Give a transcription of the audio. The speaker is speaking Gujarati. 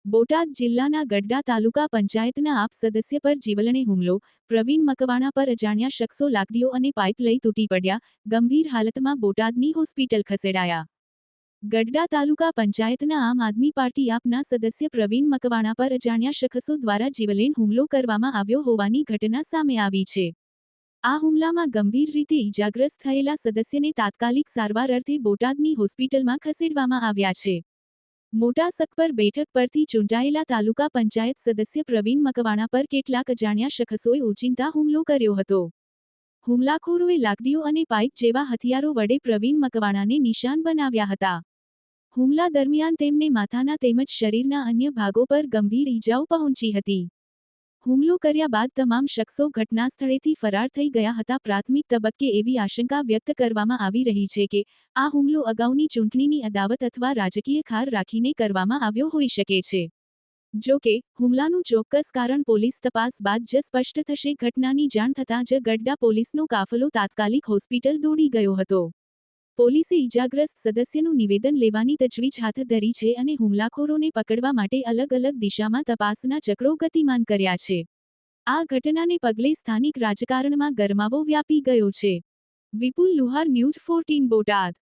બોટાદ જિલ્લાના ગઢડા તાલુકા પંચાયતના આપ સદસ્ય પર જીવલેણ હુમલો. પ્રવીણ મકવાણા પર અજાણ્યા શખ્સો લાકડીઓ અને પાઇપ લઈ તૂટી પડ્યા. ગંભીર હાલતમાં બોટાદની હોસ્પિટલ ખસેડાયા. ગઢડા તાલુકા પંચાયતના આમ આદમી પાર્ટી આપના સદસ્ય પ્રવીણ મકવાણા પર અજાણ્યા શખ્સો દ્વારા જીવલેણ હુમલો કરવામાં આવ્યો હોવાની ઘટના સામે આવી છે. આ હુમલામાં ગંભીર રીતે ઈજાગ્રસ્ત થયેલા સદસ્યને તાત્કાલિક સારવાર અર્થે બોટાદની હોસ્પિટલમાં ખસેડવામાં આવ્યા છે. મોટા સકપર બેઠક પરથી ચૂંટાયેલા તાલુકા પંચાયત સદસ્ય પ્રવીણ મકવાણા પર કેટલાક અજાણ્યા શખ્સોએ ઓચિંતા હુમલો કર્યો હતો. હુમલાખોરોએ લાકડીઓ અને પાઇપ જેવા હથિયારો વડે પ્રવીણ મકવાણાને નિશાન બનાવ્યા હતા. હુમલા દરમિયાન તેમને માથાના તેમજ શરીરના અન્ય ભાગો પર ગંભીર ઈજાઓ પહોંચી હતી. હુમલો કર્યા બાદ તમામ શખ્સો ઘટનાસ્થળેથી ફરાર થઈ ગયા હતા. પ્રાથમિક તબક્કે એવી આશંકા વ્યક્ત કરવામાં આવી રહી છે કે આ હુમલો અગાઉની ચૂંટણીની અદાવત અથવા રાજકીય ખાર રાખીને કરવામાં આવ્યો હોઈ શકે છે. જો કે હુમલાનું ચોક્કસ કારણ પોલીસ તપાસ બાદ જ સ્પષ્ટ થશે. ઘટનાની જાણ થતાં જ ગઢડા પોલીસનો કાફલો તાત્કાલિક હોસ્પિટલ દોડી ગયો હતો. પોલીસે ઈજાગ્રસ્ત સદસ્યનું નિવેદન લેવાની તજવીજ હાથ ધરી છે અને હુમલાખોરોને પકડવા માટે અલગ અલગ દિશામાં તપાસના ચક્રો ગતિમાન કર્યા છે. આ ઘટનાને પગલે સ્થાનિક રાજકારણમાં ગરમાવો વ્યાપી ગયો છે. વિપુલ લુહાર, ન્યૂઝ 14 બોટાદ.